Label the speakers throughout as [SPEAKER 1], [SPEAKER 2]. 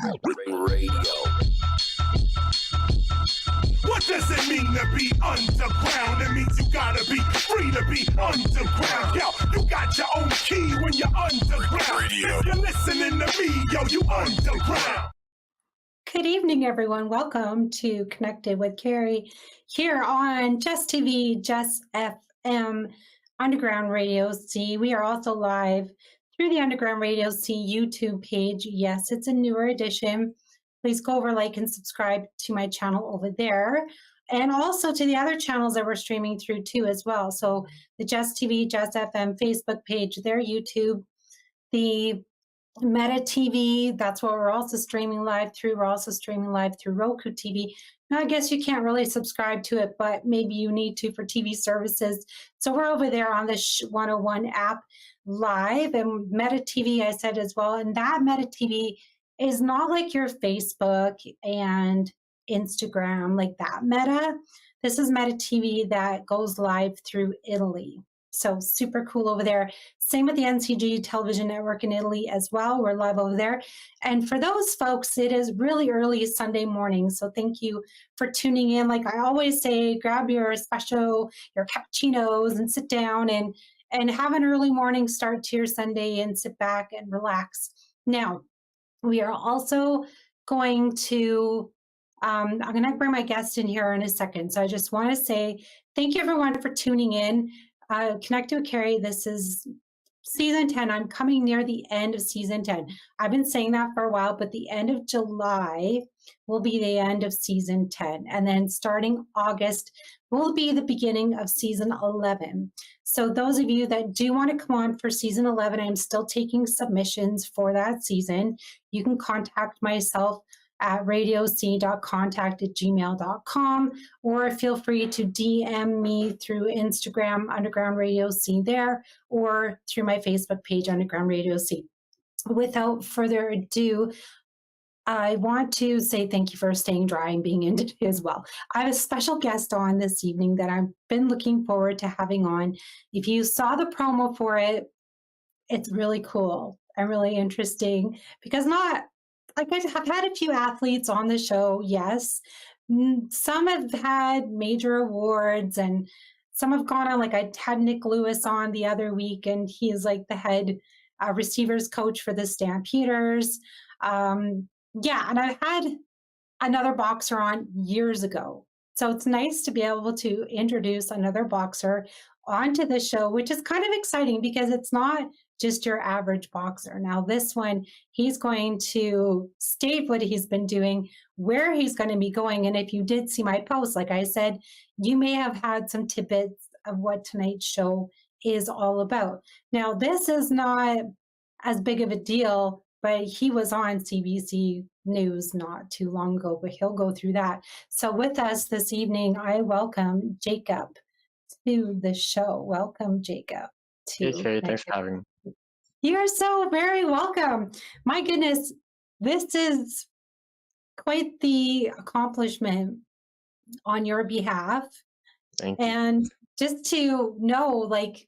[SPEAKER 1] Radio. What does it mean to be underground? It means you gotta be free to be underground. Yo, you got your own key when you're underground. Radio. If you're listening to me, yo, you underground.
[SPEAKER 2] Good evening, everyone. Welcome to Connected with Cari here on Jess TV, Jess FM, Underground Radio C. We are also live through the Underground Radio C YouTube page. Yes, it's a newer edition. Please go over, like, and subscribe to my channel over there. And also to the other channels that we're streaming through too as well. So the Jess TV, Jess FM Facebook page, their YouTube, the Meta TV, that's what we're also streaming live through. We're also streaming live through Roku TV. Now, I guess you can't really subscribe to it, but maybe you need to for TV services. So we're over there on the 101 app live, and Meta TV, I said as well. And that Meta TV is not like your Facebook and Instagram, like that Meta. This is Meta TV that goes live through Italy. So super cool over there. Same with the NCG television network in Italy as well. We're live over there. And for those folks, it is really early Sunday morning. So thank you for tuning in. Like I always say, grab your espresso, your cappuccinos, and sit down and have an early morning start to your Sunday and sit back and relax. Now, we are also going to, I'm going to bring my guest in here in a second. So I just want to say thank you everyone for tuning in. Connected with Cari, this is season 10. I'm coming near the end of season 10. I've been saying that for a while, but the end of July will be the end of season 10. And then starting August will be the beginning of season 11. So those of you that do want to come on for season 11, I'm still taking submissions for that season. You can contact myself at radioc.contact@gmail.com, or feel free to DM me through Instagram, Underground Radio C there, or through my Facebook page, Underground Radio C. Without further ado, I want to say thank you for staying dry and being in today as well. I have a special guest on this evening that I've been looking forward to having on. If you saw the promo for it, it's really cool and really interesting because like I've had a few athletes on the show, yes. Some have had major awards and some have gone on, like I had Nick Lewis on the other week and he is like the head receivers coach for the Stampeders. Yeah, and I've had another boxer on years ago. So it's nice to be able to introduce another boxer onto the show, which is kind of exciting because it's not just your average boxer. Now this one, he's going to state what he's been doing, where he's going to be going. And if you did see my post, like I said, you may have had some tidbits of what tonight's show is all about. Now this is not as big of a deal, but he was on CBC News not too long ago, but he'll go through that. So with us this evening, I welcome Jacob to the show. Welcome, Jacob.
[SPEAKER 3] Hey, Cari, thanks for having me.
[SPEAKER 2] You're so very welcome. My goodness, this is quite the accomplishment on your behalf.
[SPEAKER 3] Thank you.
[SPEAKER 2] And just to know, like,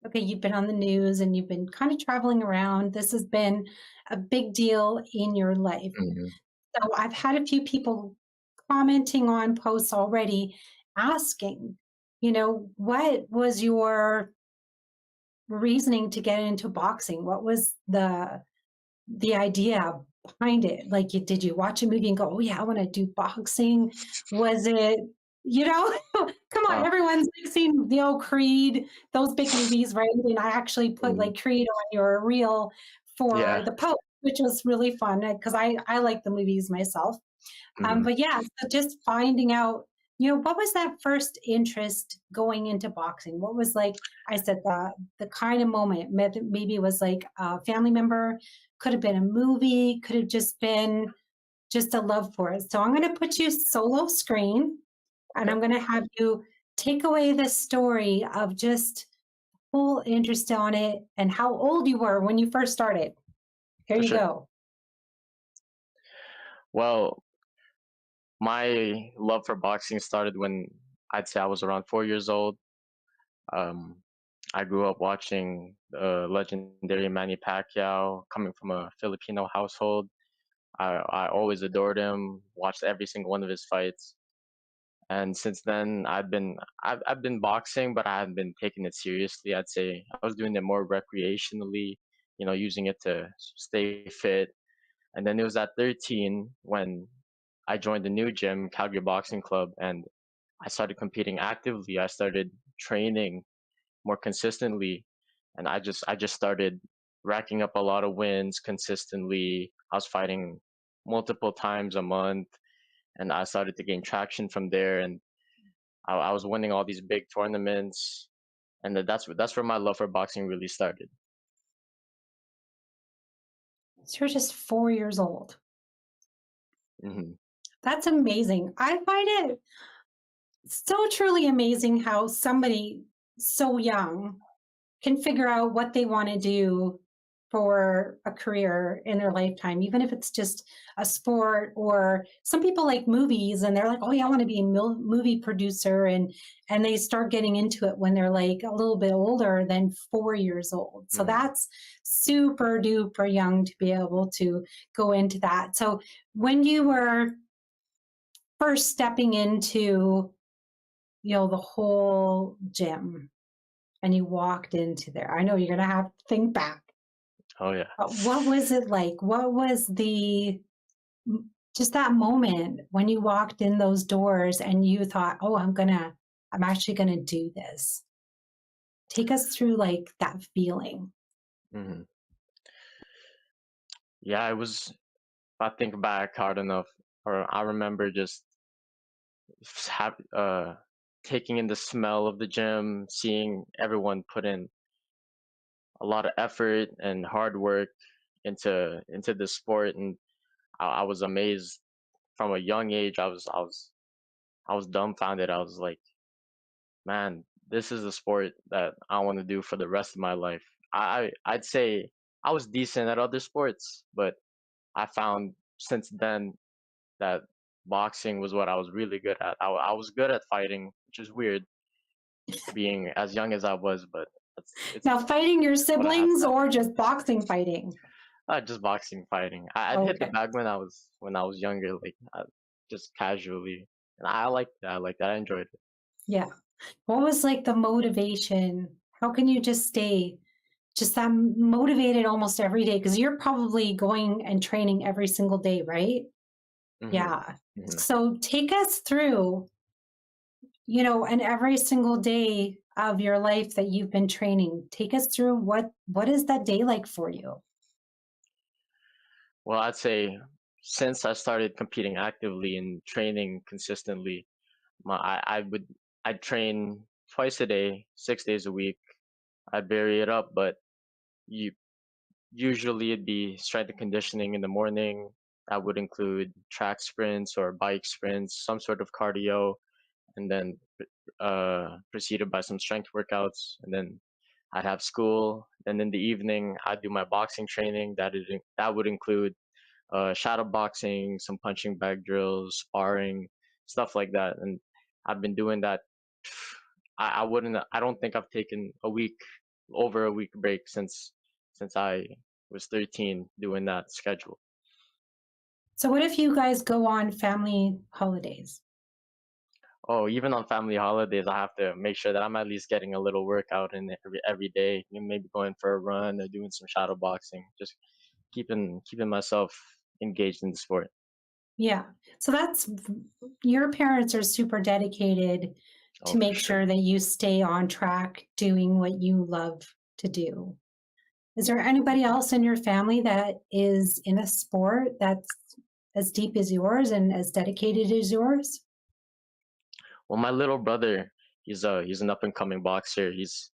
[SPEAKER 2] okay, you've been on the news and you've been kind of traveling around. This has been a big deal in your life.
[SPEAKER 3] Mm-hmm.
[SPEAKER 2] So I've had a few people commenting on posts already asking, what was your reasoning to get into boxing? What was the idea behind it? Like, did you watch a movie and go, oh yeah, I want to do boxing? Was it, come on, everyone's like seen the old Creed, those big movies, right? And I actually put like Creed on your reel for the post, which was really fun because I like the movies myself. But yeah, so just finding out, what was that first interest going into boxing? What was, like I said, the kind of moment? Maybe it was like a family member, could have been a movie, could have just been just a love for it. So I'm going to put you solo screen and I'm going to have you take away the story of just full interest on it and how old you were when you first started. Here you go.
[SPEAKER 3] Well, my love for boxing started when I'd say I was around 4 years old. I grew up watching the legendary Manny Pacquiao, coming from a Filipino household. I always adored him, watched every single one of his fights. And since then, I've been boxing, but I haven't been taking it seriously. I'd say I was doing it more recreationally, using it to stay fit. And then it was at 13 when I joined the new gym, Calgary Boxing Club, and I started competing actively. I started training more consistently, and I just started racking up a lot of wins consistently. I was fighting multiple times a month, and I started to gain traction from there. And I was winning all these big tournaments, and that's where my love for boxing really started.
[SPEAKER 2] So you're just 4 years old.
[SPEAKER 3] Hmm.
[SPEAKER 2] That's amazing. I find it so truly amazing how somebody so young can figure out what they want to do for a career in their lifetime, even if it's just a sport. Or some people like movies and they're like, oh yeah, I want to be a movie producer, and they start getting into it when they're like a little bit older than 4 years old. So
[SPEAKER 3] Hmm.
[SPEAKER 2] that's super duper young to be able to go into that. So when you were first stepping into the whole gym and you walked into there, I know you're gonna have to think back.
[SPEAKER 3] Oh yeah.
[SPEAKER 2] What was it like? What was just that moment when you walked in those doors and you thought, oh, I'm actually gonna do this? Take us through like that feeling.
[SPEAKER 3] Hmm. Yeah, it was. If I think back hard enough, or I remember just have taking in the smell of the gym, seeing everyone put in a lot of effort and hard work into the sport, and I was amazed from a young age. I was dumbfounded. I was like, man, this is a sport that I want to do for the rest of my life. I'd say I was decent at other sports, but I found since then that boxing was what I was really good at. I was good at fighting, which is weird, being as young as I was, but it's
[SPEAKER 2] Now, fighting your
[SPEAKER 3] what I had
[SPEAKER 2] siblings
[SPEAKER 3] to
[SPEAKER 2] or just boxing fighting?
[SPEAKER 3] just boxing fighting. I'd hit the
[SPEAKER 2] Okay.
[SPEAKER 3] bag when I was younger, like just casually, and I liked that. I liked that. I enjoyed it.
[SPEAKER 2] Yeah. What was like the motivation? How can you just stay just that motivated almost every day? Because you're probably going and training every single day, right?
[SPEAKER 3] Hmm.
[SPEAKER 2] Yeah.
[SPEAKER 3] Hmm.
[SPEAKER 2] So take us through, and every single day of your life that you've been training. Take us through what is that day like for you?
[SPEAKER 3] Well, I'd say since I started competing actively and training consistently, I'd train twice a day, 6 days a week. I'd vary it up, but you usually it'd be strength and conditioning in the morning. That would include track sprints or bike sprints, some sort of cardio, and then preceded by some strength workouts. And then I'd have school. And in the evening, I'd do my boxing training. That would include shadow boxing, some punching bag drills, sparring, stuff like that. And I've been doing that. I don't think I've taken over a week break since I was 13 doing that schedule.
[SPEAKER 2] So what if you guys go on family holidays?
[SPEAKER 3] Oh, even on family holidays, I have to make sure that I'm at least getting a little workout in every day. Maybe going for a run or doing some shadow boxing. Just keeping myself engaged in the sport.
[SPEAKER 2] Yeah. So that's your parents are super dedicated
[SPEAKER 3] Oh,
[SPEAKER 2] to
[SPEAKER 3] for
[SPEAKER 2] make
[SPEAKER 3] sure.
[SPEAKER 2] sure that you stay on track doing what you love to do. Is there anybody else in your family that is in a sport that's as deep as yours and as dedicated as yours?
[SPEAKER 3] Well, my little brother, he's an up and coming boxer. He's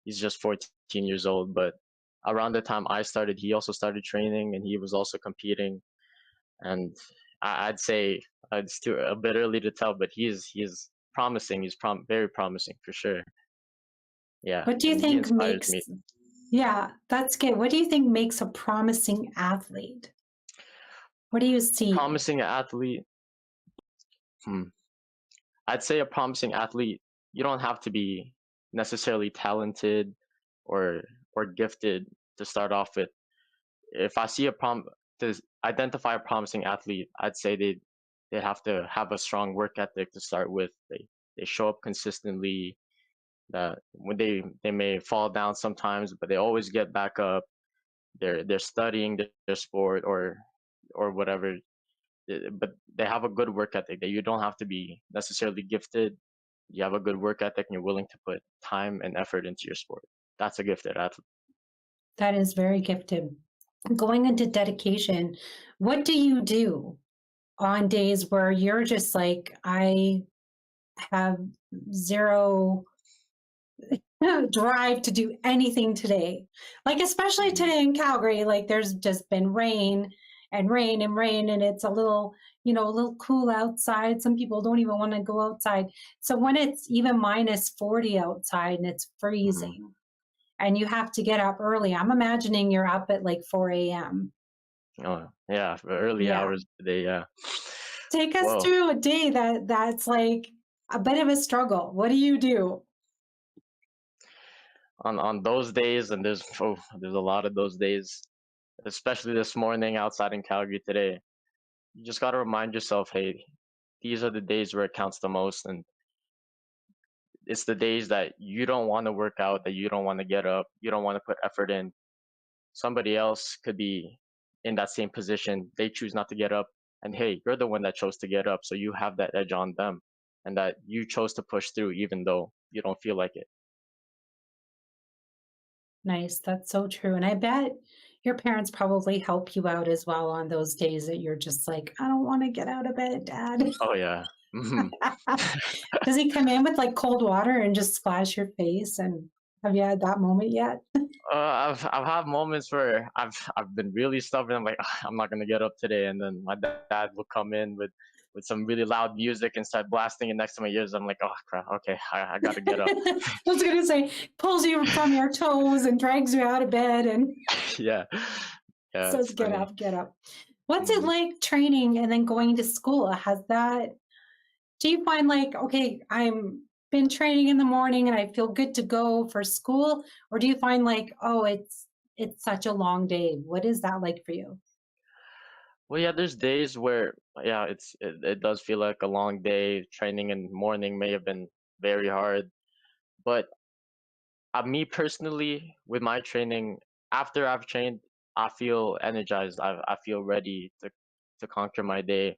[SPEAKER 3] just 14 years old, but around the time I started, he also started training and he was also competing. And I'd say it's too a bit early to tell, but he's promising. He's very promising for sure. Yeah,
[SPEAKER 2] What do you
[SPEAKER 3] and he
[SPEAKER 2] think
[SPEAKER 3] inspires
[SPEAKER 2] makes,
[SPEAKER 3] me.
[SPEAKER 2] yeah, that's good. What do you think makes a promising athlete? What do you see?
[SPEAKER 3] Promising athlete. Hmm. I'd say a promising athlete. You don't have to be necessarily talented or or gifted to start off with. If I see a to identify a promising athlete, I'd say they have to have a strong work ethic to start with. They show up consistently. That when they may fall down sometimes, but they always get back up. They're studying their sport or whatever, but they have a good work ethic. That you don't have to be necessarily gifted. You have a good work ethic and you're willing to put time and effort into your sport. That's a gifted athlete.
[SPEAKER 2] That is very gifted. Going into dedication, what do you do on days where you're just like, I have zero drive to do anything today? Like, especially today in Calgary, like there's just been rain and rain and rain, and it's a little, a little cool outside. Some people don't even want to go outside. So when it's even minus 40 outside and it's freezing and you have to get up early, I'm imagining you're up at like 4 a.m.
[SPEAKER 3] Oh yeah, for early
[SPEAKER 2] Yeah.
[SPEAKER 3] hours today. Yeah.
[SPEAKER 2] Take us
[SPEAKER 3] Whoa.
[SPEAKER 2] through a day that's like a bit of a struggle. What do you do?
[SPEAKER 3] On those days, and there's a lot of those days, especially this morning outside in Calgary today. You just got to remind yourself, hey, these are the days where it counts the most, and it's the days that you don't want to work out, that you don't want to get up, you don't want to put effort in. Somebody else could be in that same position. They choose not to get up, and hey, you're the one that chose to get up, so you have that edge on them, and that you chose to push through even though you don't feel like it.
[SPEAKER 2] Nice. That's so true. And I bet your parents probably help you out as well on those days that you're just like, I don't want to get out of bed, Dad.
[SPEAKER 3] Oh yeah.
[SPEAKER 2] Does he come in with like cold water and just splash your face? And have you had that moment yet?
[SPEAKER 3] I've had moments where I've been really stubborn. I'm like, "Ah, I'm not gonna get up today," and then my dad will come in with some really loud music and start blasting it next to my ears. I'm like, oh crap, okay, I gotta get up.
[SPEAKER 2] I was going to say, pulls you from your toes and drags you out of bed and
[SPEAKER 3] Yeah, yeah,
[SPEAKER 2] says,
[SPEAKER 3] it's
[SPEAKER 2] get
[SPEAKER 3] funny.
[SPEAKER 2] up, get up. What's it
[SPEAKER 3] Mhm.
[SPEAKER 2] like training and then going to school? Do you find like, okay, I'm been training in the morning and I feel good to go for school? Or do you find like, oh, it's such a long day? What is that like for you?
[SPEAKER 3] Well, yeah, there's days where yeah, it does feel like a long day. Training in the morning may have been very hard, but me personally, with my training, after I've trained, I feel energized. I feel ready to conquer my day.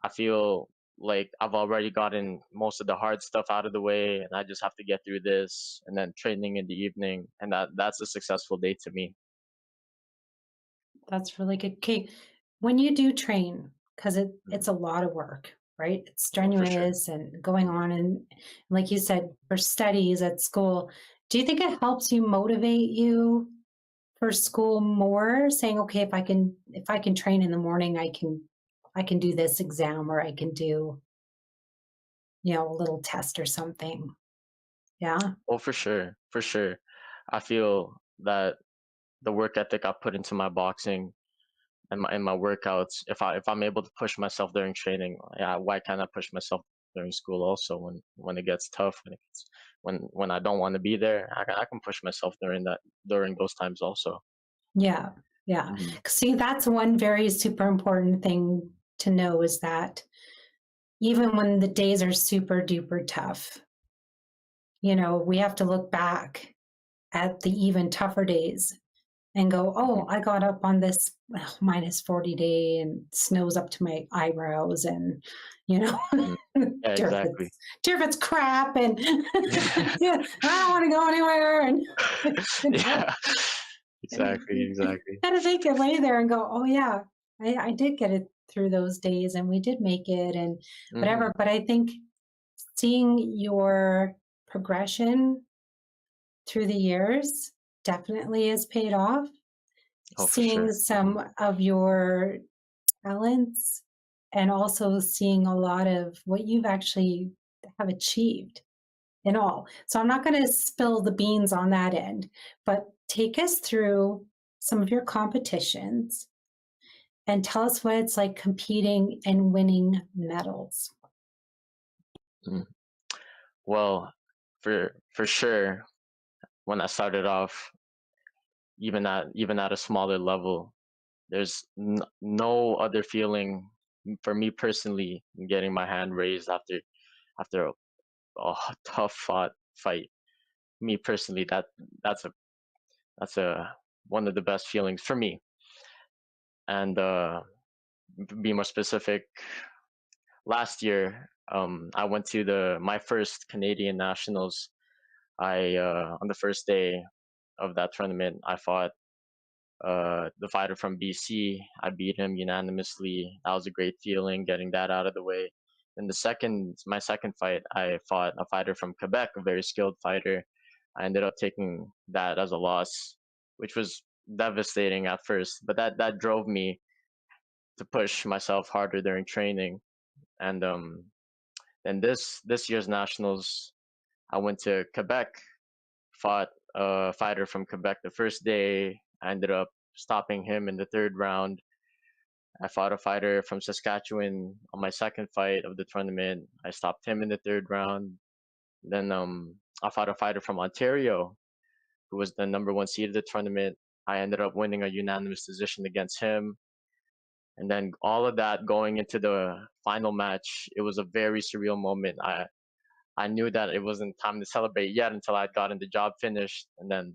[SPEAKER 3] I feel like I've already gotten most of the hard stuff out of the way, and I just have to get through this, and then training in the evening, and that's a successful day to me.
[SPEAKER 2] That's really good. Okay, when you do train, because
[SPEAKER 3] Mhm.
[SPEAKER 2] it's a lot of work, right? It's
[SPEAKER 3] Oh, for sure.
[SPEAKER 2] strenuous and going on, and like you said, for studies at school. Do you think it helps you motivate you for school more? Saying, okay, if I can train in the morning, I can do this exam, or I can do a little test or something. Yeah.
[SPEAKER 3] Oh, for sure, for sure. I feel that the work ethic I put into my boxing and my workouts, if I'm able to push myself during training, yeah, why can't I push myself during school also when it gets tough, when I don't want to be there, I can push myself during those times also.
[SPEAKER 2] Yeah. Yeah.
[SPEAKER 3] Mhm.
[SPEAKER 2] See, that's one very super important thing to know is that even when the days are super duper tough, we have to look back at the even tougher days and go, oh,
[SPEAKER 3] Mhm.
[SPEAKER 2] I got up on this minus 40 day and snow's up to my eyebrows and, you know,
[SPEAKER 3] Mhm. Yeah,
[SPEAKER 2] dear if
[SPEAKER 3] exactly.
[SPEAKER 2] it's, dear if it's crap and yeah, I don't want to go anywhere. And, you know,
[SPEAKER 3] Yeah,
[SPEAKER 2] and
[SPEAKER 3] exactly,
[SPEAKER 2] you
[SPEAKER 3] exactly.
[SPEAKER 2] gotta think and lay there and go, oh yeah, I did get it through those days and we did make it and
[SPEAKER 3] Mhm.
[SPEAKER 2] whatever. But I think seeing your progression through the years definitely has paid off.
[SPEAKER 3] Oh, for
[SPEAKER 2] Seeing
[SPEAKER 3] sure.
[SPEAKER 2] some of your talents and also seeing a lot of what you've actually have achieved in all. So I'm not going to spill the beans on that end, but take us through some of your competitions and tell us what it's like competing and winning medals.
[SPEAKER 3] Mhm. Well, for sure, when I started off, even at a smaller level, there's no other feeling for me personally than getting my hand raised after a tough fought fight. Me personally, that's a that's a one of the best feelings for me. And be more specific, last year, I went to the my first Canadian Nationals. I on the first day of that tournament, I fought the fighter from BC. I beat him unanimously. That was a great feeling, getting that out of the way. Then my second fight, I fought a fighter from Quebec, a very skilled fighter. I ended up taking that as a loss, which was devastating at first, but that drove me to push myself harder during training. And then this year's nationals, I went to Quebec, fought a fighter from Quebec the first day. I ended up stopping him in the third round. I fought a fighter from Saskatchewan on my second fight of the tournament. I stopped him in the third round. Then I fought a fighter from Ontario who was the number one seed of the tournament. I ended up winning a unanimous decision against him. And then all of that going into the final match, it was a very surreal moment. I knew that it wasn't time to celebrate yet until I'd gotten the job finished. And then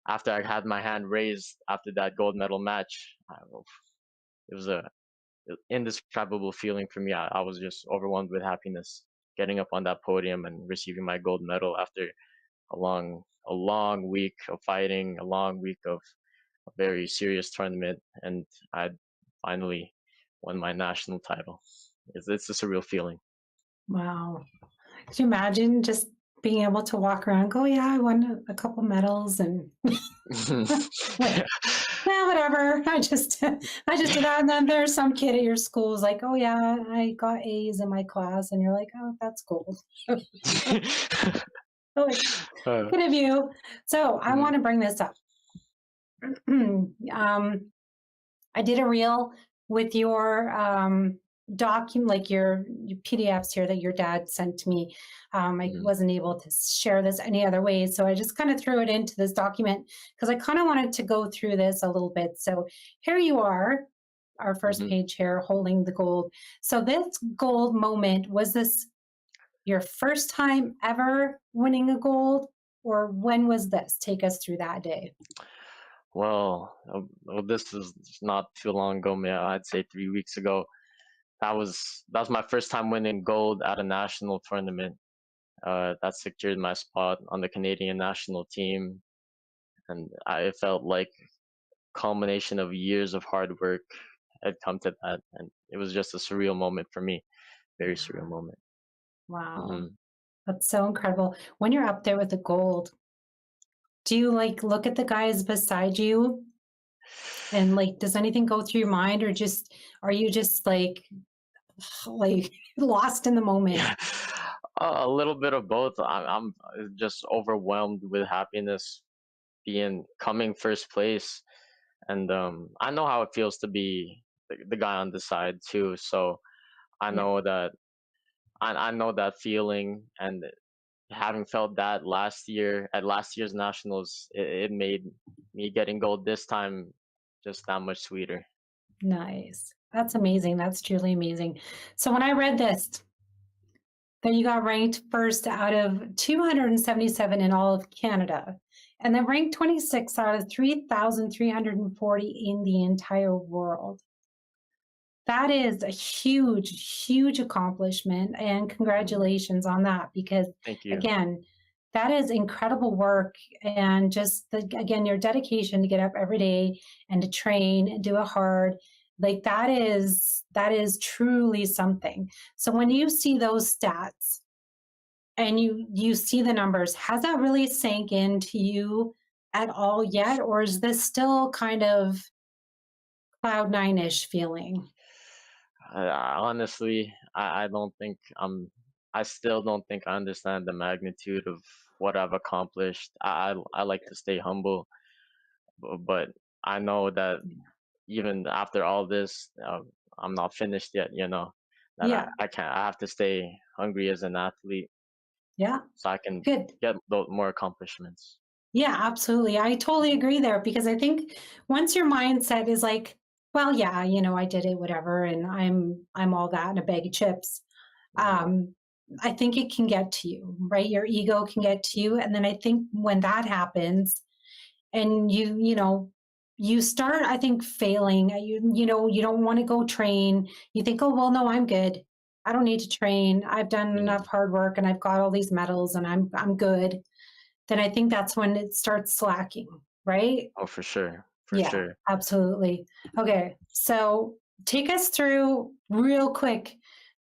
[SPEAKER 3] after I had my hand raised after that gold medal match, it was a indescribable feeling for me. I was just overwhelmed with happiness getting up on that podium and receiving my gold medal after a long week of fighting, a long week of a very serious tournament, and I finally won my national title. It's a surreal feeling.
[SPEAKER 2] Wow. Could you imagine just being able to walk around and go, yeah, I won a couple medals and like, well, whatever. I just did that. And then there's some kid at your school who's like, oh yeah, I got A's in my class. And you're like, oh, that's cool. Like, good of you. So I want to bring this up. I did a reel with your document, like your PDFs here that your dad sent to me. I wasn't able to share this any other way, so I just kind of threw it into this document because I kind of wanted to go through this a little bit. So here you are, our first page here, holding the gold. So this gold moment, was this your first time ever winning a gold, or when was this? Take us through that day.
[SPEAKER 3] Well, this is not too long ago, man. I'd say 3 weeks ago. That was my first time winning gold at a national tournament. That secured my spot on the Canadian national team, and I felt like culmination of years of hard work had come to that, and it was just a surreal moment for me. Very surreal moment.
[SPEAKER 2] Wow, that's so incredible. When you're up there with the gold, do you like look at the guys beside you and like, does anything go through your mind, or just are you just like lost in the moment?
[SPEAKER 3] A little bit of both. I'm just overwhelmed with happiness coming first place, and I know how it feels to be the guy on the side too. So I know that I know that feeling, and having felt that last year at last year's nationals, it made me getting gold this time just that much sweeter.
[SPEAKER 2] Nice. That's amazing. That's truly amazing. So when I read this, that you got ranked first out of 277 in all of Canada, and then ranked 26 out of 3,340 in the entire world. That is a huge, huge accomplishment, and congratulations on that, because
[SPEAKER 3] Thank you.
[SPEAKER 2] again, that is incredible work, and just again, your dedication to get up every day and to train and do it hard, like that is truly something. So when you see those stats and you see the numbers, has that really sank into you at all yet, or is this still kind of cloud nine-ish feeling?
[SPEAKER 3] Honestly, I don't think I still don't think I understand the magnitude of what I've accomplished. I like to stay humble, but I know that even after all this, I'm not finished yet. That
[SPEAKER 2] Yeah.
[SPEAKER 3] I can't. I have to stay hungry as an athlete.
[SPEAKER 2] Yeah.
[SPEAKER 3] So I can
[SPEAKER 2] Good.
[SPEAKER 3] get more accomplishments.
[SPEAKER 2] Yeah, absolutely. I totally agree there, because I think once your mindset is like, Well, yeah, you know, I did it, whatever, and I'm all that in a bag of chips.
[SPEAKER 3] Mm,
[SPEAKER 2] Um, I think it can get to you, right? Your ego can get to you, and then I think when that happens, and you know, you start, I think, failing. You know, you don't want to go train. You think, oh well, no, I'm good. I don't need to train. I've done enough
[SPEAKER 3] mm.
[SPEAKER 2] hard work, and I've got all these medals, and I'm good. Then I think that's when it starts slacking, right?
[SPEAKER 3] Oh, for
[SPEAKER 2] Yeah,
[SPEAKER 3] sure.
[SPEAKER 2] absolutely. Okay, so take us through real quick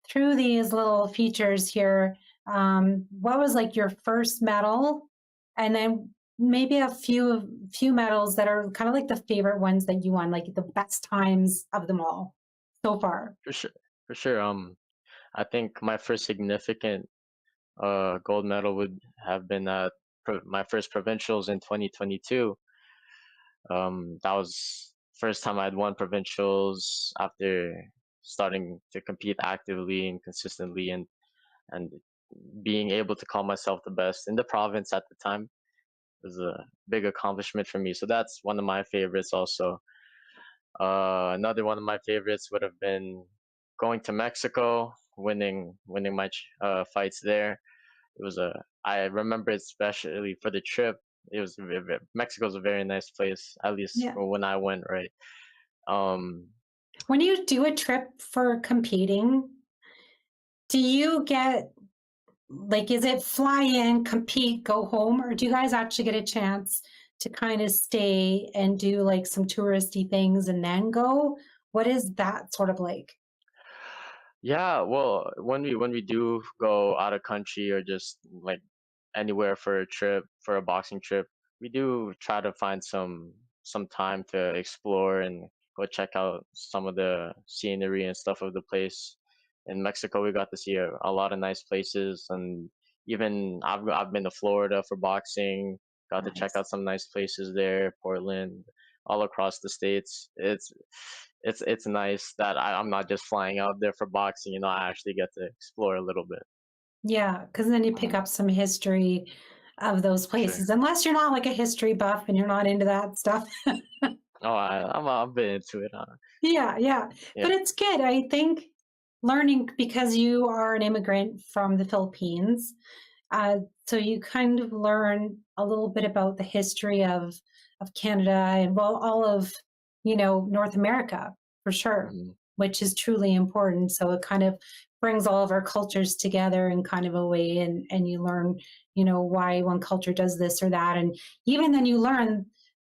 [SPEAKER 2] through these little features here. What was like your first medal, and then maybe a few medals that are kind of like the favorite ones that you won, like the best times of them all so far.
[SPEAKER 3] For sure, for sure. I think my first significant gold medal would have been at my first provincials in 2022. That was first time I'd won provincials after starting to compete actively and consistently, and being able to call myself the best in the province at the time was a big accomplishment for me. So that's one of my favorites also. Another one of my favorites would have been going to Mexico, winning my fights there. It was a I remember it especially for the trip. It was Mexico's a very nice place, at least
[SPEAKER 2] Yeah.
[SPEAKER 3] for when I went, right? Um,
[SPEAKER 2] When you do a trip for competing, do you get like, is it fly in, compete, go home, or do you guys actually get a chance to kind of stay and do like some touristy things and then go? What is that sort of like?
[SPEAKER 3] yeah, well, when we do go out of country or just like anywhere for a trip, for a boxing trip, we do try to find some time to explore and go check out some of the scenery and stuff of the place. In Mexico, we got to see a lot of nice places, and even I've been to Florida for boxing. Got to check
[SPEAKER 2] Nice.
[SPEAKER 3] out some nice places there, Portland, all across the states. It's nice that I'm not just flying out there for boxing. You know, I actually get to explore a little bit.
[SPEAKER 2] Yeah, because then you pick
[SPEAKER 3] Mhm,
[SPEAKER 2] up some history of those
[SPEAKER 3] for sure.
[SPEAKER 2] places, unless you're not like a history buff and you're not into that stuff.
[SPEAKER 3] Oh, I'm a bit into it.
[SPEAKER 2] Yeah, yeah.
[SPEAKER 3] Yeah.
[SPEAKER 2] But it's good. I think learning because you are an immigrant from the Philippines, uh, so you kind of learn a little bit about the history of Canada and well, all of you know North America for sure,
[SPEAKER 3] Mhm.
[SPEAKER 2] which is truly important. So it kind of brings all of our cultures together in kind of a way, and you learn you know why one culture does this or that, and even then you learn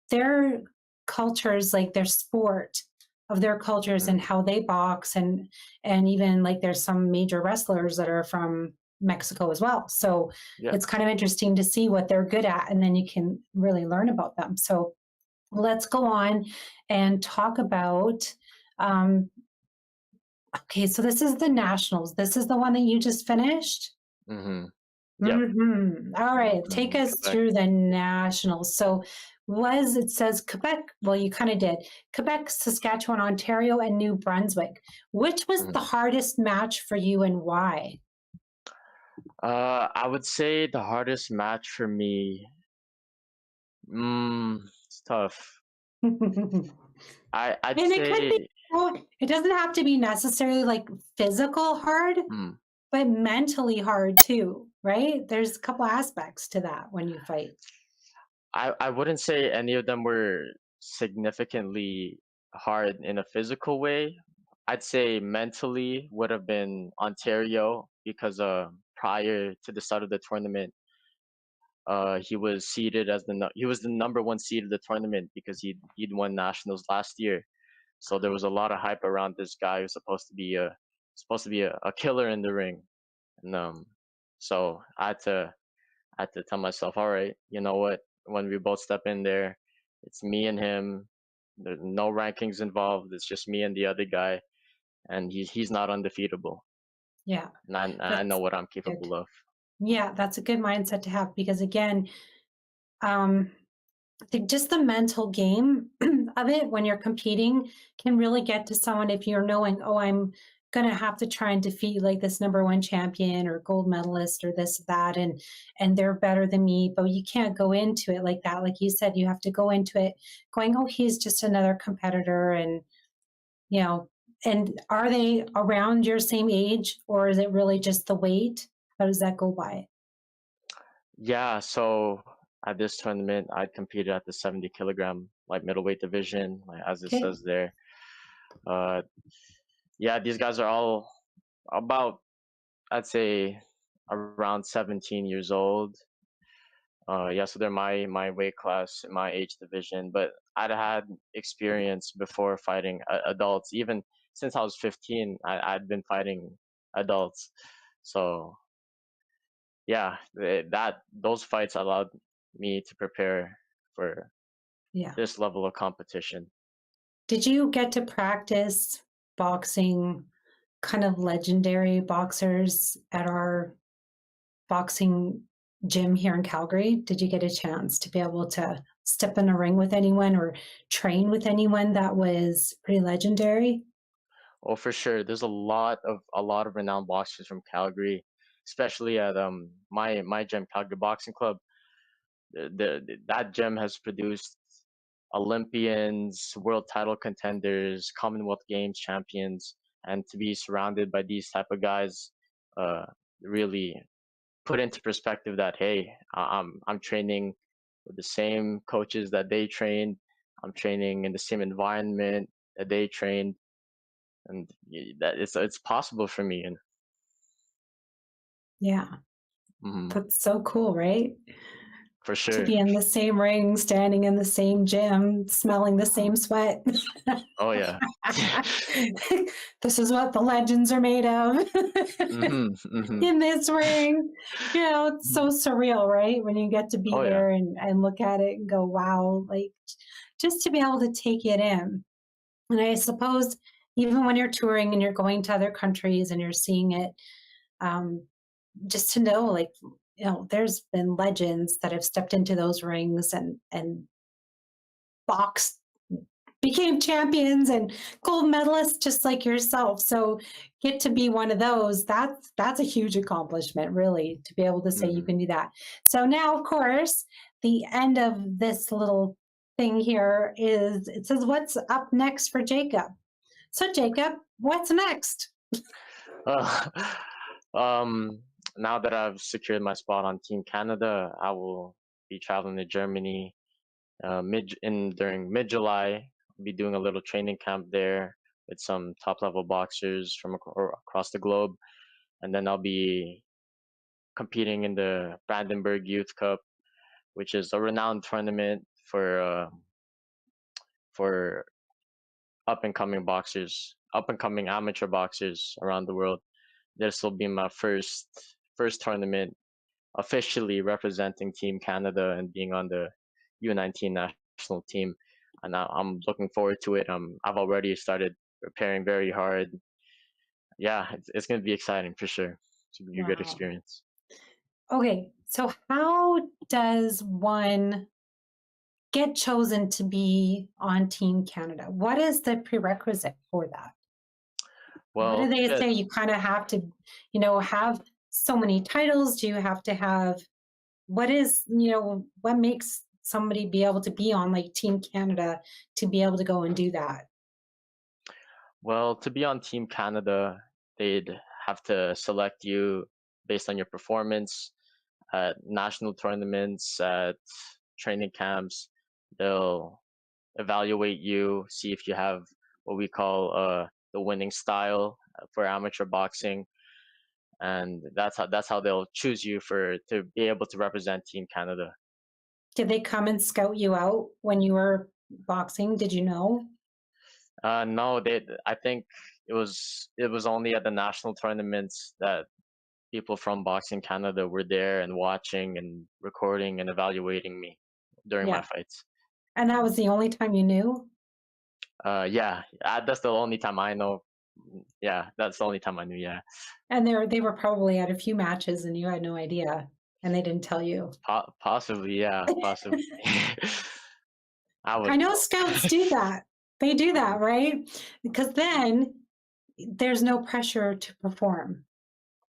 [SPEAKER 2] their cultures, like their sport of their cultures and
[SPEAKER 3] Mhm.
[SPEAKER 2] how they box, and even like there's some major wrestlers that are from Mexico as well. So
[SPEAKER 3] Yeah.
[SPEAKER 2] it's kind of interesting to see what they're good at, and then you can really learn about them. So let's go on and talk about. Um, okay, so this is the nationals. This is the one that you just finished.
[SPEAKER 3] Mhm. Yep.
[SPEAKER 2] All right, take
[SPEAKER 3] In
[SPEAKER 2] us
[SPEAKER 3] Quebec.
[SPEAKER 2] through the nationals. So, was it says Quebec? Well, you kind of did. Quebec, Saskatchewan, Ontario, and New Brunswick. Which was the
[SPEAKER 3] Mhm.
[SPEAKER 2] hardest match for you and why?
[SPEAKER 3] I would say the hardest match for me. It's tough.
[SPEAKER 2] And
[SPEAKER 3] I'd
[SPEAKER 2] it could be,
[SPEAKER 3] say.
[SPEAKER 2] oh, it doesn't have to be necessarily like physical hard,
[SPEAKER 3] Mm,
[SPEAKER 2] but mentally hard too, right? There's a couple aspects to that when you fight.
[SPEAKER 3] I wouldn't say any of them were significantly hard in a physical way. I'd say mentally would have been Ontario because prior to the start of the tournament, he was the number one seed of the tournament because he'd won nationals last year. So there was a lot of hype around this guy who's supposed to be a killer in the ring. And so I had to tell myself, all right, you know what? When we both step in there, it's me and him. There's no rankings involved. It's just me and the other guy, and he's not undefeatable.
[SPEAKER 2] Yeah,
[SPEAKER 3] And I know
[SPEAKER 2] that's
[SPEAKER 3] what I'm
[SPEAKER 2] good.
[SPEAKER 3] capable of.
[SPEAKER 2] Yeah, that's a good mindset to have because again, um, I think just the mental game of it when you're competing can really get to someone if you're knowing, oh, I'm going to have to try and defeat like this number one champion or gold medalist or this that, and they're better than me, but you can't go into it like that. Like you said, you have to go into it going, oh, he's just another competitor, and you know, and are they around your same age, or is it really just the weight? How does that go by?
[SPEAKER 3] Yeah, so at this tournament, I competed at the 70 kilogram light middleweight division, like as it
[SPEAKER 2] Okay.
[SPEAKER 3] says there. Uh, yeah, these guys are all about, I'd say, around 17 years old. Yeah, so they're my weight class, my age division. But I'd had experience before fighting adults. Even since I was 15, I'd been fighting adults. So yeah, those fights allowed me to prepare for
[SPEAKER 2] Yeah.
[SPEAKER 3] this level of competition.
[SPEAKER 2] Did you get to practice boxing kind of legendary boxers at our boxing gym here in Calgary? Did you get a chance to be able to step in a ring with anyone or train with anyone that was pretty legendary?
[SPEAKER 3] Oh, for sure. There's a lot of renowned boxers from Calgary, especially at my gym, Calgary Boxing Club. That gym has produced Olympians, world title contenders, Commonwealth Games champions, and to be surrounded by these type of guys, uh, really put into perspective that hey, I'm training with the same coaches that they trained. I'm training in the same environment that they trained, and that it's possible for me. And
[SPEAKER 2] Yeah,
[SPEAKER 3] mhm,
[SPEAKER 2] that's so cool, right?
[SPEAKER 3] for
[SPEAKER 2] To
[SPEAKER 3] sure.
[SPEAKER 2] be in the same ring, standing in the same gym, smelling the same sweat.
[SPEAKER 3] Oh yeah.
[SPEAKER 2] This is what the legends are made of.
[SPEAKER 3] Hmm.
[SPEAKER 2] In this ring. You know, it's so surreal, right? When you get to be
[SPEAKER 3] Oh yeah.
[SPEAKER 2] there and look at it and go, wow, like just to be able to take it in. And I suppose even when you're touring and you're going to other countries and you're seeing it, um, just to know, like, you know, there's been legends that have stepped into those rings and boxed, became champions and gold medalists just like yourself. So get to be one of those. That's a huge accomplishment, really, to be able to say you
[SPEAKER 3] Hmm.
[SPEAKER 2] can do that. So now, of course, the end of this little thing here is it says what's up next for Jacob. So Jacob, what's next?
[SPEAKER 3] Uh, um, now that I've secured my spot on Team Canada, I will be traveling to Germany during mid-July. I'll be doing a little training camp there with some top-level boxers from across the globe, and then I'll be competing in the Brandenburg Youth Cup, which is a renowned tournament for up and coming amateur boxers around the world. This will be my first tournament officially representing Team Canada and being on the U19 national team, and I'm looking forward to it. I've already started preparing very hard. Yeah, it's going to be exciting for sure. It's going to be a good
[SPEAKER 2] Wow.
[SPEAKER 3] experience.
[SPEAKER 2] Okay, so how does one get chosen to be on Team Canada? What is the prerequisite for that? What do
[SPEAKER 3] Well,
[SPEAKER 2] they say? You kind of have to, you know, have so many titles? Do you have to have, what is, you know, what makes somebody be able to be on like Team Canada to be able to go and do that?
[SPEAKER 3] to be on Team Canada, they'd have to select you based on your performance at national tournaments, at training camps. They'll evaluate you, see if you have what we call the winning style for amateur boxing, and that's how they'll choose you to be able to represent Team Canada.
[SPEAKER 2] Did they come and scout you out when you were boxing? Did you know?
[SPEAKER 3] No, I think it was only at the national tournaments that people from Boxing Canada were there and watching and recording and evaluating me during my
[SPEAKER 2] Yeah.
[SPEAKER 3] fights.
[SPEAKER 2] And that was the only time you knew?
[SPEAKER 3] Yeah, that's the only time I know. Yeah, that's the only time I knew. Yeah,
[SPEAKER 2] And they were probably at a few matches and you had no idea and they didn't tell you.
[SPEAKER 3] Possibly. Yeah, possibly. I
[SPEAKER 2] I
[SPEAKER 3] would.
[SPEAKER 2] know scouts do that. They do that,
[SPEAKER 3] Mhm.
[SPEAKER 2] right? Because then there's no pressure to perform.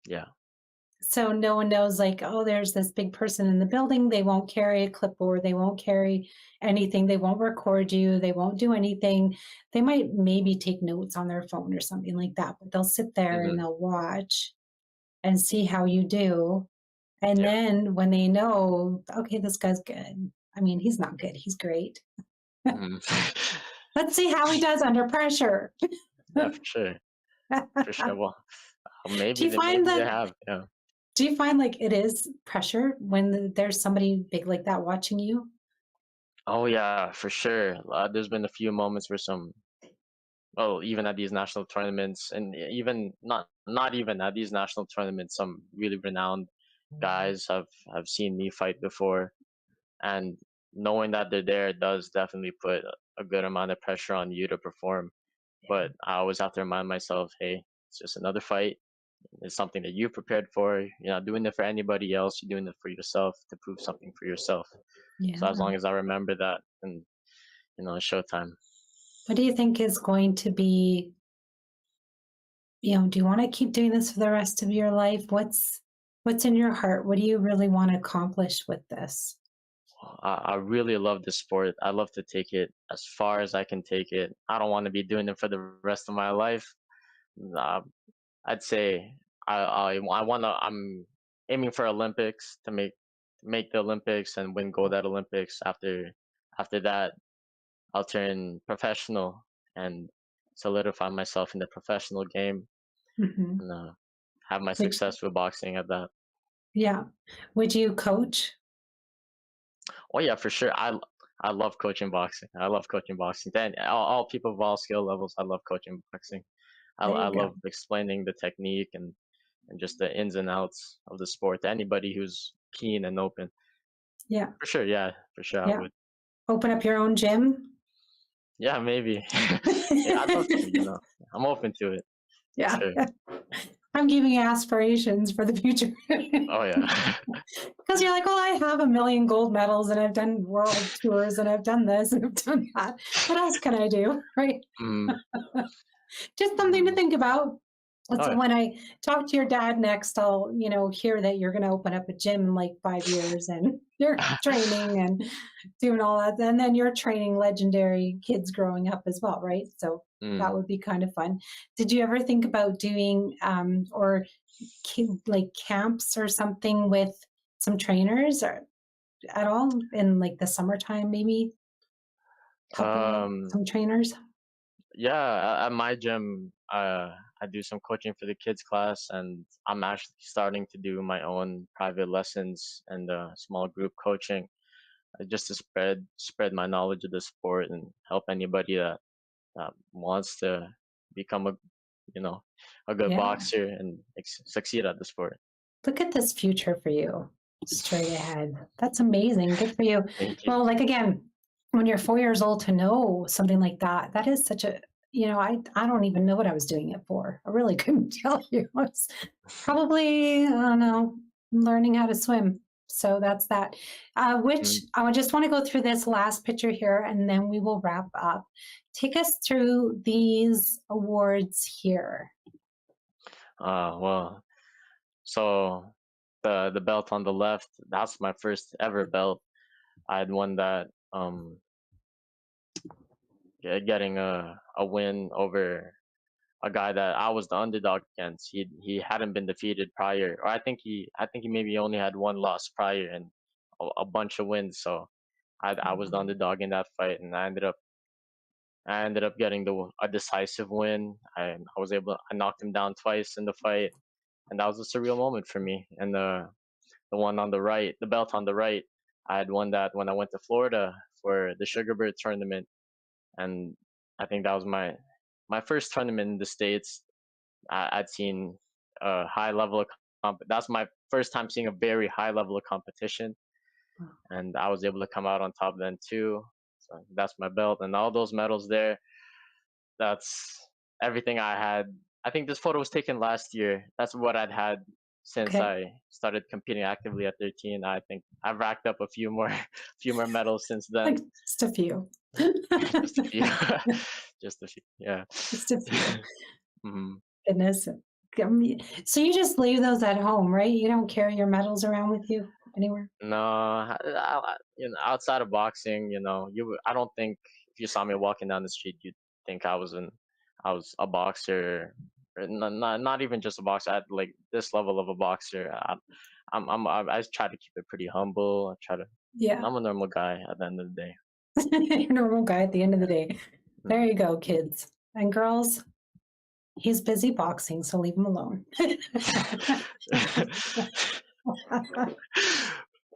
[SPEAKER 3] Yeah.
[SPEAKER 2] So no one knows, like, oh, there's this big person in the building. They won't carry a clipboard. They won't carry anything. They won't record you. They won't do anything. They might maybe take notes on their phone or something like that, but they'll sit there and
[SPEAKER 3] Hmm.
[SPEAKER 2] they'll watch and see how you do. And
[SPEAKER 3] Yeah.
[SPEAKER 2] then when they know, okay, this guy's good. I mean, he's not good. He's great.
[SPEAKER 3] Mhm.
[SPEAKER 2] Let's see how he does under pressure.
[SPEAKER 3] Yeah, for sure. For sure. Well,
[SPEAKER 2] Do you find
[SPEAKER 3] maybe they
[SPEAKER 2] that?
[SPEAKER 3] have. Yeah.
[SPEAKER 2] Do you find like it is pressure when there's somebody big like that watching you?
[SPEAKER 3] Oh yeah, for sure. There's been a few moments where even at these national tournaments, and even not even at these national tournaments, some really renowned guys have seen me fight before, and knowing that they're there does definitely put a good amount of pressure on you to perform. But I always have to remind myself, hey, it's just another fight. It's something that you prepared for. You're not doing it for anybody else. You're doing it for yourself to prove something for yourself. So as
[SPEAKER 2] Yeah.
[SPEAKER 3] long as I remember that, and it's showtime.
[SPEAKER 2] What do you think is going to be, do you want to keep doing this for the rest of your life? What's in your heart? What do you really want to accomplish with this?
[SPEAKER 3] I really love this sport. I love to take it as far as I can take it. I don't want to be doing it for the rest of my life. Uh, I'd say I want to. I'm aiming for Olympics to make the Olympics and win gold at Olympics. After that, I'll turn professional and solidify myself in the professional game
[SPEAKER 2] Hmm.
[SPEAKER 3] and have my
[SPEAKER 2] Which,
[SPEAKER 3] success with boxing at that.
[SPEAKER 2] yeah. Would you coach?
[SPEAKER 3] Oh yeah, for sure. I love coaching boxing. I love coaching boxing. Then all people of all skill levels, I love coaching boxing.
[SPEAKER 2] There
[SPEAKER 3] I
[SPEAKER 2] you go.
[SPEAKER 3] love explaining the technique and just the ins and outs of the sport to anybody who's keen and open.
[SPEAKER 2] Yeah.
[SPEAKER 3] For sure, yeah, for sure I
[SPEAKER 2] Yeah.
[SPEAKER 3] would.
[SPEAKER 2] Open up your own gym.
[SPEAKER 3] Yeah, maybe. Yeah, I'd love to, I'm open to it. For
[SPEAKER 2] Yeah.
[SPEAKER 3] sure.
[SPEAKER 2] I'm giving you aspirations for the future.
[SPEAKER 3] Oh yeah.
[SPEAKER 2] Because you're like, well, I have a million gold medals and I've done world tours and I've done this and I've done that. What else can I do? Right.
[SPEAKER 3] Mm,
[SPEAKER 2] Just something to
[SPEAKER 3] mm.
[SPEAKER 2] think about.
[SPEAKER 3] Oh
[SPEAKER 2] So
[SPEAKER 3] yeah.
[SPEAKER 2] when I talk to your dad next, I'll, hear that you're going to open up a gym in like 5 years and you're training and doing all that. And then you're training legendary kids growing up as well, right? So that
[SPEAKER 3] Mm.
[SPEAKER 2] would be kind of fun. Did you ever think about doing or like camps or something with some trainers or at all in like the summertime, maybe helping out
[SPEAKER 3] Um,
[SPEAKER 2] some trainers?
[SPEAKER 3] yeah, at my gym, I do some coaching for the kids class, and I'm actually starting to do my own private lessons and small group coaching, just to spread my knowledge of the sport and help anybody that wants to become you know a good
[SPEAKER 2] Yeah.
[SPEAKER 3] boxer and succeed at the sport.
[SPEAKER 2] Look at this future for you straight ahead. That's amazing. Good for you.
[SPEAKER 3] Thank you.
[SPEAKER 2] Well, like again, when you're 4 years old to know something like that, that is such a, I don't even know what I was doing it for. I really couldn't tell you. I was probably, I don't know, learning how to swim. So that's that. Which
[SPEAKER 3] Mm.
[SPEAKER 2] I just want to go through this last picture here and then we will wrap up. Take us through these awards here.
[SPEAKER 3] Well, so the belt on the left, that's my first ever belt. I had won that getting a win over a guy that I was the underdog against. He hadn't been defeated prior, or I think he maybe only had one loss prior and a bunch of wins. So I was the underdog in that fight, and I ended up getting a decisive win. I knocked him down twice in the fight, and that was a surreal moment for me. And the one on the right, the belt on the right, I had won that when I went to Florida for the Sugarbird tournament, and I think that was my first tournament in the States. I'd seen a high level of that's my first time seeing a very high level of competition, and I was able to come out on top then too. So that's my belt, and all those medals there. That's everything I had. I think this photo was taken last year. That's what I'd had since
[SPEAKER 2] Okay.
[SPEAKER 3] I started competing actively at 13. I think I've racked up a few more, few more medals since then.
[SPEAKER 2] Like just a few.
[SPEAKER 3] Just a few, just a few. Yeah.
[SPEAKER 2] Just a few.
[SPEAKER 3] Mhm.
[SPEAKER 2] Goodness. So you just leave those at home, right? You don't carry your medals around with you anywhere?
[SPEAKER 3] No, outside of boxing, I don't think if you saw me walking down the street, you'd think I was a boxer, or not even just a boxer. At like this level of a boxer, I try to keep it pretty humble.
[SPEAKER 2] Yeah.
[SPEAKER 3] I'm a normal guy at the end of the day.
[SPEAKER 2] You're a normal guy at the end of the day. There you go, kids. And girls, he's busy boxing, so leave him alone.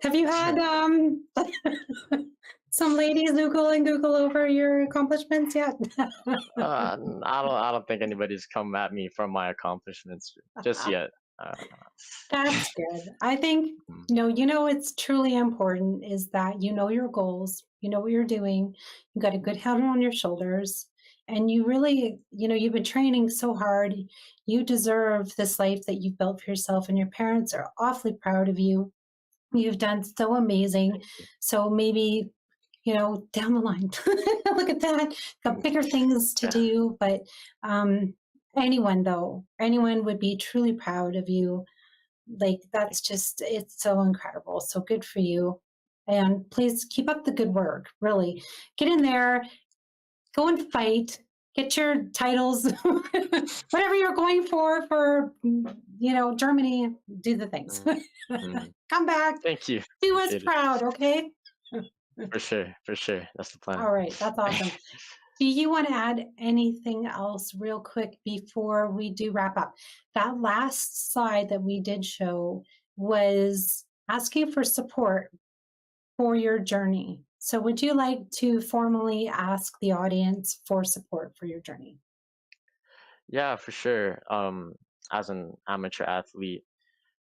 [SPEAKER 2] Have you had some ladies Google over your accomplishments yet?
[SPEAKER 3] I don't think anybody's come at me for my accomplishments just yet.
[SPEAKER 2] That's good. I think, it's truly important is that you know your goals, you know what you're doing, you got a good head on your shoulders, and you really, you've been training so hard. You deserve this life that you've built for yourself, and your parents are awfully proud of you. You've done so amazing. So maybe, down the line, look at that, got bigger things to do. But anyone would be truly proud of you. Like, that's just, it's so incredible. So good for you. And please keep up the good work. Really get in there, go and fight, get your titles, whatever you're going for, Germany, do the things. Come back.
[SPEAKER 3] Thank you.
[SPEAKER 2] Do us proud, okay?
[SPEAKER 3] For sure. That's the plan.
[SPEAKER 2] All right, that's awesome. Do you want to add anything else real quick before we do wrap up? That last slide that we did show was asking for support for your journey. So would you like to formally ask the audience for support for your journey?
[SPEAKER 3] Yeah, for sure. As an amateur athlete,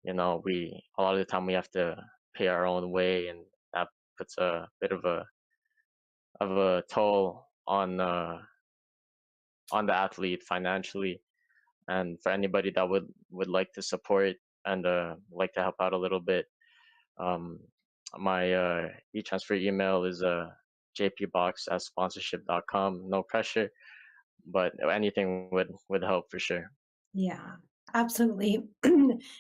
[SPEAKER 3] a lot of the time we have to pay our own way, and that puts a bit of a toll on the athlete financially. And for anybody that would like to support and like to help out a little bit, my e-transfer email is jpbox@sponsorship.com. No pressure, but anything would help for sure.
[SPEAKER 2] Yeah, absolutely.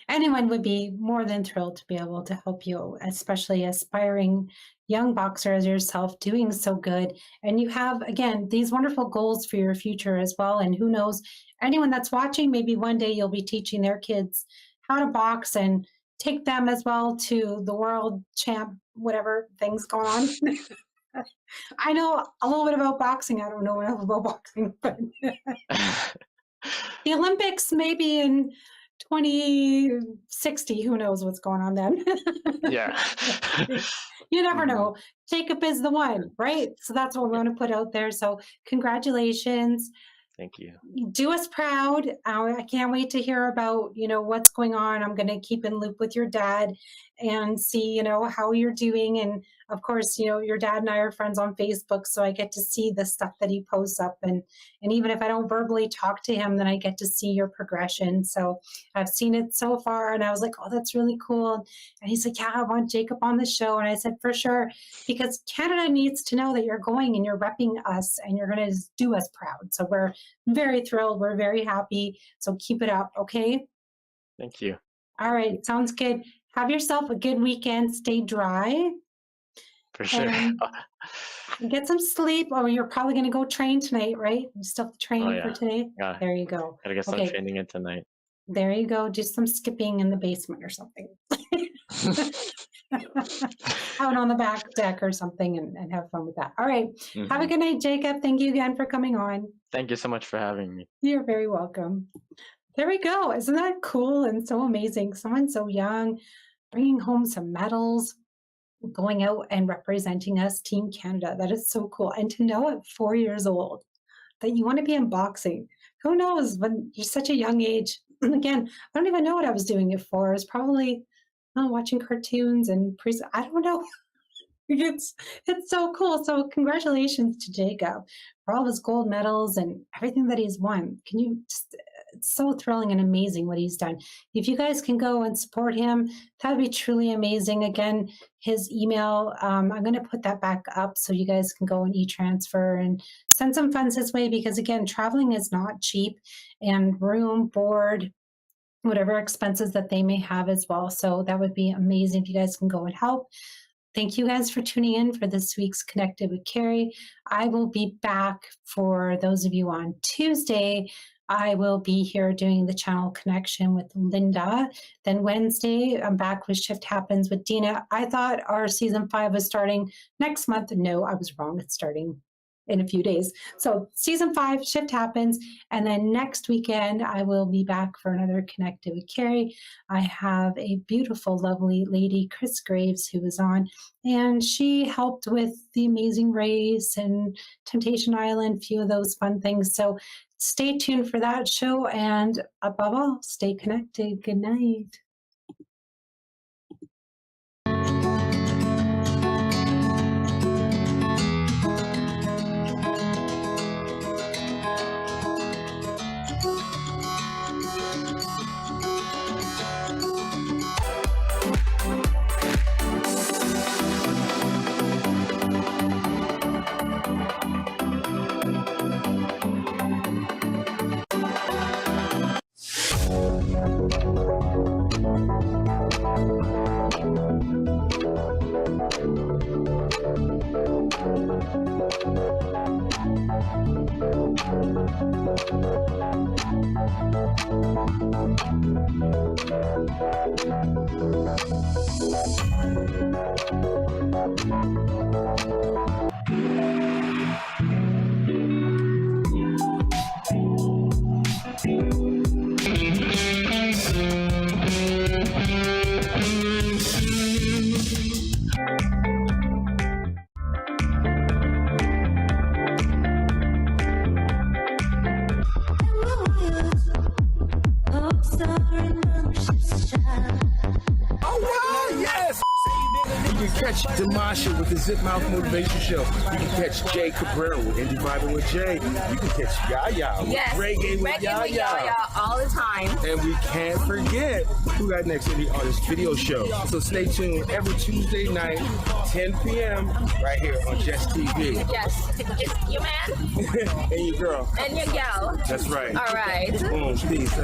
[SPEAKER 2] Anyone would be more than thrilled to be able to help you, especially aspiring young boxer as yourself, doing so good. And you have, again, these wonderful goals for your future as well. And who knows, anyone that's watching, maybe one day you'll be teaching their kids how to box and take them as well to the world champ, whatever things going on. I know a little bit about boxing. I don't know enough about boxing, but the Olympics maybe in 2060, who knows what's going on then.
[SPEAKER 3] Yeah.
[SPEAKER 2] You never know. Jacob is the one, right? So that's what we want to put out there. So congratulations.
[SPEAKER 3] Thank you.
[SPEAKER 2] Do us proud. I can't wait to hear about, what's going on. I'm going to keep in loop with your dad and see, how you're doing. And of course, your dad and I are friends on Facebook, so I get to see the stuff that he posts up. And even if I don't verbally talk to him, then I get to see your progression. So I've seen it so far, and I was like, oh, that's really cool. And he's like, yeah, I want Jacob on the show. And I said, for sure, because Canada needs to know that you're going and you're repping us and you're going to do us proud. So we're very thrilled. We're very happy. So keep it up, okay?
[SPEAKER 3] Thank you.
[SPEAKER 2] All right, sounds good. Have yourself a good weekend. Stay dry.
[SPEAKER 3] For sure.
[SPEAKER 2] Get some sleep. Oh, you're probably going to go train tonight, right? You still have to train for today?
[SPEAKER 3] Yeah.
[SPEAKER 2] There you go.
[SPEAKER 3] Gotta get some training in tonight.
[SPEAKER 2] There you go. Do some skipping in the basement or something. Out on the back deck or something and have fun with that. All right. Have a good night, Jacob. Thank you again for coming on.
[SPEAKER 3] Thank you so much for having me.
[SPEAKER 2] You're very welcome. There we go. Isn't that cool and so amazing? Someone so young, bringing home some medals, going out and representing us, Team Canada. That is so cool. And to know at 4 years old that you want to be in boxing. Who knows, when you're such a young age. Again, I don't even know what I was doing it for. I was probably watching cartoons and I don't know. It's so cool. So congratulations to Jacob for all his gold medals and everything that he's won. Can you just, it's so thrilling and amazing what he's done. If you guys can go and support him, that would be truly amazing. Again, his email, I'm going to put that back up so you guys can go and e-transfer and send some funds his way, because again, traveling is not cheap, and room, board, whatever expenses that they may have as well. So that would be amazing if you guys can go and help. Thank you guys for tuning in for this week's Connected with Cari. I will be back for those of you on Tuesday. I will be here doing the channel connection with Linda. Then Wednesday, I'm back with Shift Happens with Dina. I thought our season 5 was starting next month. No, I was wrong. It's starting in a few days. So season 5, Shift Happens. And then next weekend, I will be back for another Connected with Cari. I have a beautiful, lovely lady, Chris Graves, who was on, and she helped with The Amazing Race and Temptation Island, a few of those fun things. So stay tuned for that show. And above all, stay connected. Good night.
[SPEAKER 4] Demasha with the Zip Mouth Motivation Show. You can catch Jay Cabrera with Indie Vibing with Jay. You can catch Yaya with Reggae with Yaya
[SPEAKER 5] all the time.
[SPEAKER 4] And we can't forget who got next Indie Artist Video Show. So stay tuned every Tuesday night, 10 p.m. right here on Jess TV.
[SPEAKER 5] Yes, it's you man
[SPEAKER 4] And your girl.
[SPEAKER 5] and your gal.
[SPEAKER 4] That's right.
[SPEAKER 5] All right.
[SPEAKER 4] Boom, peace.